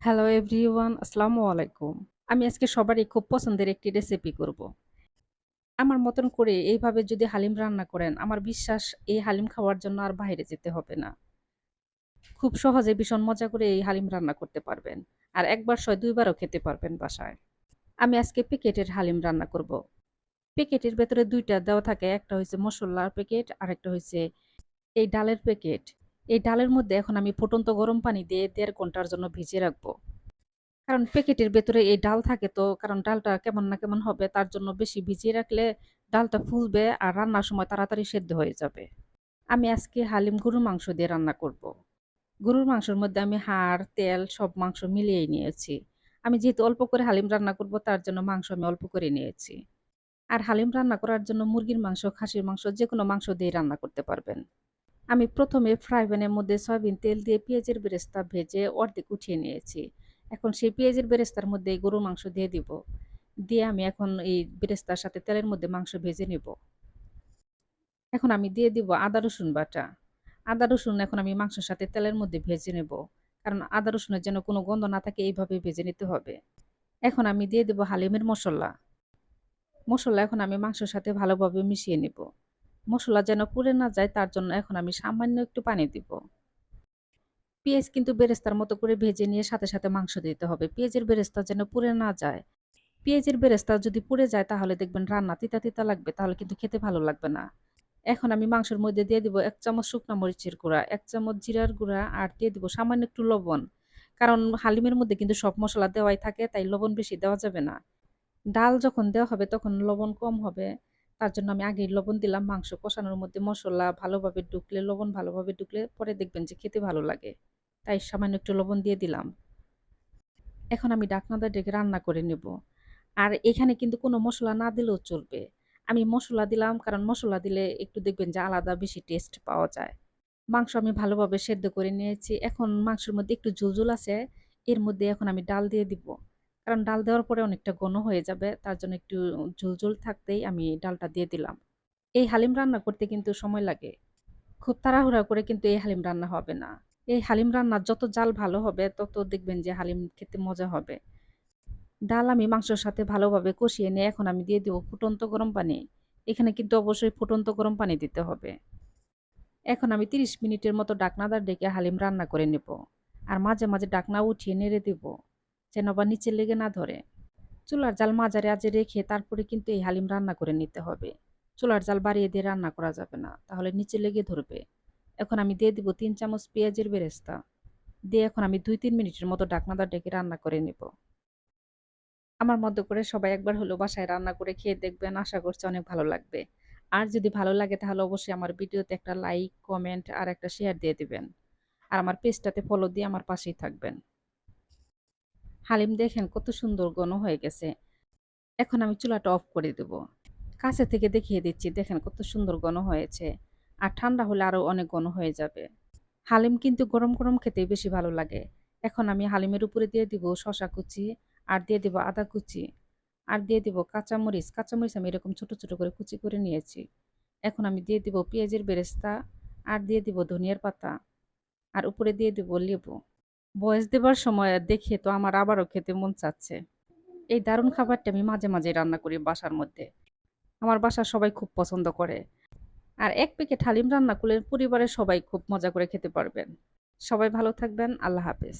Hello everyone, আসসালামু আলাইকুম। আমি আজকে সবারই খুব পছন্দের একটি রেসিপি করব। আমার মতন করে এইভাবে যদি হালিম রান্না করেন, আমার বিশ্বাস এই হালিম খাওয়ার জন্য আর বাইরে যেতে হবে না। খুব সহজে ভীষণ মজা করে এই হালিম রান্না করতে পারবেন। আর একবার সয় ২ বারও খেতে পারবেন বাসায়। আমি আজকে প্যাকেটের হালিম রান্না করব। প্যাকেটের ভেতরে ২ টা দেওয়া থাকে। একটা হইছে মসল্লার প্যাকেট, আরেকটা হইছে এই ডালের প্যাকেট। এই ডালের মধ্যে এখন আমি ফুটন্ত গরম পানি দিয়ে ১.৫ ঘন্টার জন্য ভিজিয়ে রাখবো। কারণ প্যাকেটের ভেতরে এই ডাল থাকে তো, কারণ ডালটা কেমন না কেমন হবে তার জন্য বেশি ভিজিয়ে রাখলে ডালটা ফুলবে আর রান্নার সময় তাড়াতাড়ি সেদ্ধ হয়ে যাবে। আমি আজকে হালিম গরুর মাংস দিয়ে রান্না করব। গরুর মাংসের মধ্যে আমি হাড়, তেল সব মাংস মিলিয়েই নিয়েছি। আমি যেহেতু অল্প করে হালিম রান্না করব তার জন্য মাংস আমি অল্প করে নিয়েছি। আর হালিম রান্না করার জন্য মুরগির মাংস, খাসির মাংস যেকোনো মাংস দিয়েই রান্না করতে পারবেন। আমি ১ম এ ফ্রাই প্যানের মধ্যে সয়াবিন তেল দিয়ে পেঁয়াজের বেরেস্তা ভেজে অর্ধেক উঠিয়ে নিয়েছি। এখন সেই পেঁয়াজের বেরেস্তার মধ্যে এই গরুর মাংস দিয়ে দিব। দিয়ে আমি এখন এই বেরেস্তার সাথে তেলের মধ্যে মাংস ভেজে নিব। এখন আমি দিয়ে দিব আদা রসুন বাটা। আদা রসুন এখন আমি মাংসের সাথে তেলের মধ্যে ভেজে নেব। কারণ আদা রসুনের যেন কোনো গন্ধ না থাকে এইভাবে ভেজে নিতে হবে। এখন আমি দিয়ে দেব হালিমের মসল্লা। মসল্লা এখন আমি মাংসের সাথে ভালোভাবে মিশিয়ে নিব। মসলা যেন পুড়ে না যায় তার জন্য এখন আমি সামান্য একটু পানি দিব। পেঁয়াজ কিন্তু বেরেস্তার মতো করে ভেজে নিয়ে সাথে মাংস দিতে হবে। পেঁয়াজের বেরেস্তা যেন পুড়ে না যায়। পেঁয়াজের বেরেস্তা যদি পুড়ে যায় তাহলে দেখবেন রান্না তিতা লাগবে। তাহলে কিন্তু খেতে ভালো লাগবে না। এখন আমি মাংসের মধ্যে দিয়ে দিব ১ চামচ শুকনা মরিচের গুঁড়া, ১ চামচ জিরার গুঁড়া আর দিয়ে দিব সামান্য একটু লবণ। কারণ হালিমের মধ্যে কিন্তু সব মসলা দেওয়াই থাকে তাই লবণ বেশি দেওয়া যাবে না। ডাল যখন দেওয়া হবে তখন লবণ কম হবে। তার জন্য আমি আগেই লবণ দিলাম। মাংস কষানোর মধ্যে মসলা ভালোভাবে ঢুকলে, লবণ ভালোভাবে ঢুকলে পরে দেখবেন যে খেতে ভালো লাগে। তাই সামান্য একটু লবণ দিয়ে দিলাম। এখন আমি ঢাকনা দিয়ে ঢেকে রান্না করে নেব। আর এখানে কিন্তু কোনো মসলা না দিলেও চলবে। আমি মসলা দিলাম কারণ মসলা দিলে একটু দেখবেন যে আলাদা বেশি টেস্ট পাওয়া যায়। মাংস আমি ভালোভাবে সেদ্ধ করে নিয়েছি। এখন মাংসের মধ্যে একটু ঝোল আছে। এর মধ্যে এখন আমি ডাল দিয়ে দিব। কারণ ডাল দেওয়ার পরে অনেকটা ঘন হয়ে যাবে। তার জন্য একটু ঝোল থাকতেই আমি ডালটা দিয়ে দিলাম। এই হালিম রান্না করতে কিন্তু সময় লাগে। খুব তাড়াহুড়া করে কিন্তু এই হালিম রান্না হবে না। এই হালিম রান্নার যত জাল ভালো হবে তত দেখবেন যে হালিম খেতে মজা হবে। ডাল আমি মাংসের সাথে ভালোভাবে কষিয়ে নিয়ে এখন আমি দিয়ে দিব ফুটন্ত গরম পানি। এখানে কিন্তু অবশ্যই ফুটন্ত গরম পানি দিতে হবে। এখন আমি ৩০ মিনিটের মতো ঢাকনাদার ডেকে হালিম রান্না করে নেব। আর মাঝে ঢাকনা উঠিয়ে নেড়ে দেব। যেন আবার নিচে লেগে না ধরে। চুলার জাল মাঝারে আঁচে রেখে তারপরে কিন্তু এই হালিম রান্না করে নিতে হবে। চুলার জাল বাড়িয়ে দিয়ে রান্না করা যাবে না। তাহলে নিচে লেগে ধরবে। এখন আমি দিয়ে দিব ৩ চামচ পেঁয়াজের বেরেস্তা। দিয়ে এখন আমি ২-৩ মিনিটের মতো ঢাকনাদার ডেকে রান্না করে নেব। আমার মতো করে সবাই একবার হলেও বাসায় রান্না করে খেয়ে দেখবেন। আশা করছি অনেক ভালো লাগবে। আর যদি ভালো লাগে তাহলে অবশ্যই আমার ভিডিওতে একটা লাইক, কমেন্ট আর একটা শেয়ার দিয়ে দিবেন। আর আমার পেজটাতে ফলো দিয়ে আমার পাশেই থাকবেন। হালিম দেখেন কত সুন্দর ঘন হয়ে গেছে। এখন আমি চুলাটা অফ করে দেব। কাছে থেকে দেখিয়ে দিচ্ছি দেখেন কত সুন্দর ঘন হয়েছে। আর ঠান্ডা হলে আরো অনেক ঘন হয়ে যাবে। হালিম কিন্তু গরম খেতেই বেশি ভালো লাগে। এখন আমি হালিমের উপরে দিয়ে দিব শসা কুচি, আর দিয়ে দিব আদা কুচি, আর দিয়ে দিব কাঁচামরিচ। কাঁচামরিচ আমি এরকম ছোট করে কুচি করে নিয়েছি। এখন আমি দিয়ে দিব পেঁয়াজের বেরেস্তা, আর দিয়ে দিব ধনিয়ার পাতা, আর উপরে দিয়ে দিব লেবু। ভয়েস দেবার সময় দেখে তো আমার আবারও খেতে মন চাচ্ছে। এই দারুণ খাবারটা আমি মাঝে রান্না করি বাসার মধ্যে। আমার বাসার সবাই খুব পছন্দ করে। আর ১ প্যাকেট হালিম রান্না করলে পরিবারের সবাই খুব মজা করে খেতে পারবেন। সবাই ভালো থাকবেন। আল্লাহ হাফেজ।